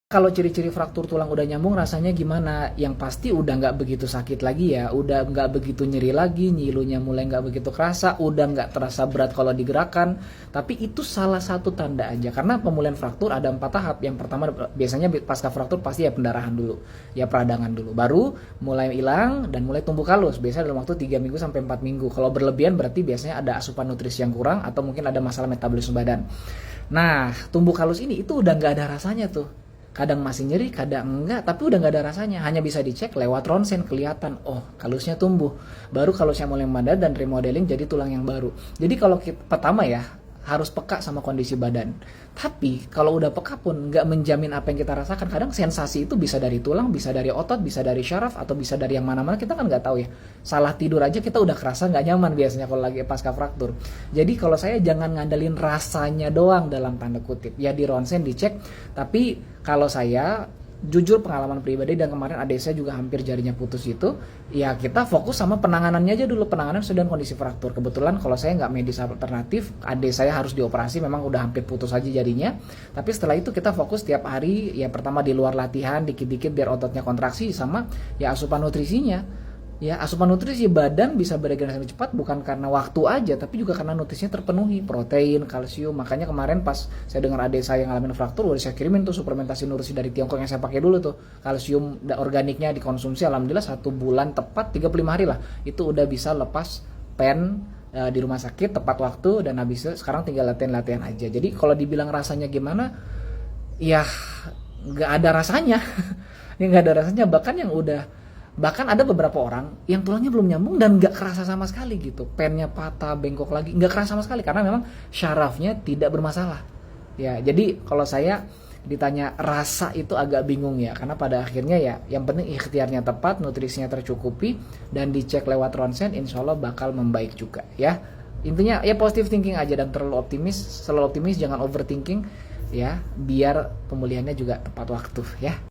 Kalau ciri-ciri fraktur tulang udah nyambung rasanya gimana? Yang pasti udah nggak begitu sakit lagi ya, udah nggak begitu nyeri lagi, nyilunya mulai nggak begitu kerasa, udah nggak terasa berat kalau digerakkan. Tapi itu salah satu tanda aja, karena pemulihan fraktur ada 4 tahap. Yang pertama biasanya pasca fraktur pasti ya pendarahan dulu, ya peradangan dulu, baru mulai hilang dan mulai tumbuh kalus. Biasanya dalam waktu 3 minggu sampai 4 minggu. Kalau berlebihan berarti biasanya ada asupan nutrisi yang kurang atau mungkin ada masalah metabolisme badan. Nah, tumbuh kalus ini itu udah nggak ada rasanya tuh. Kadang masih nyeri, kadang enggak, tapi udah nggak ada rasanya. Hanya bisa dicek lewat ronsen, kelihatan, oh kalusnya tumbuh. Baru kalusnya mulai mandad dan remodeling jadi tulang yang baru. Jadi kalau pertama ya, harus peka sama kondisi badan. Tapi kalau udah peka pun nggak menjamin apa yang kita rasakan. Kadang sensasi itu bisa dari tulang, bisa dari otot, bisa dari syaraf, atau bisa dari yang mana-mana, kita kan nggak tahu ya. Salah tidur aja kita udah kerasa nggak nyaman biasanya kalau lagi pasca fraktur. Jadi kalau saya jangan ngandelin rasanya doang dalam tanda kutip. Ya di ronsen dicek, tapi kalau saya jujur pengalaman pribadi, dan kemarin adik saya juga hampir jarinya putus itu, ya kita fokus sama penanganannya aja dulu, penanganan sedang kondisi fraktur. Kebetulan kalau saya nggak medis alternatif, adik saya harus dioperasi, memang udah hampir putus aja jarinya. Tapi setelah itu kita fokus tiap hari, ya pertama di luar latihan dikit-dikit biar ototnya kontraksi, sama ya asupan nutrisinya. Ya, asupan nutrisi badan bisa beregenerasi cepat bukan karena waktu aja, tapi juga karena nutrisinya terpenuhi, protein, kalsium. Makanya kemarin pas saya dengar adik saya yang ngalamin fraktur, udah saya kirimin tuh suplementasi nutrisi dari Tiongkok yang saya pakai dulu tuh. Kalsium organiknya dikonsumsi, alhamdulillah 1 bulan tepat 35 hari lah. Itu udah bisa lepas pen di rumah sakit tepat waktu, dan habis itu sekarang tinggal latihan-latihan aja. Jadi kalau dibilang rasanya gimana, ya nggak ada rasanya. Ya nggak ada rasanya, bahkan ada beberapa orang yang tulangnya belum nyambung dan nggak kerasa sama sekali gitu, pennya patah, bengkok lagi, nggak kerasa sama sekali karena memang syarafnya tidak bermasalah. Ya jadi kalau saya ditanya rasa itu agak bingung ya, karena pada akhirnya ya yang penting ikhtiarnya tepat, nutrisinya tercukupi, dan dicek lewat ronsen, insya Allah bakal membaik juga ya. Intinya ya positive thinking aja, dan selalu optimis, jangan overthinking ya, biar pemulihannya juga tepat waktu ya.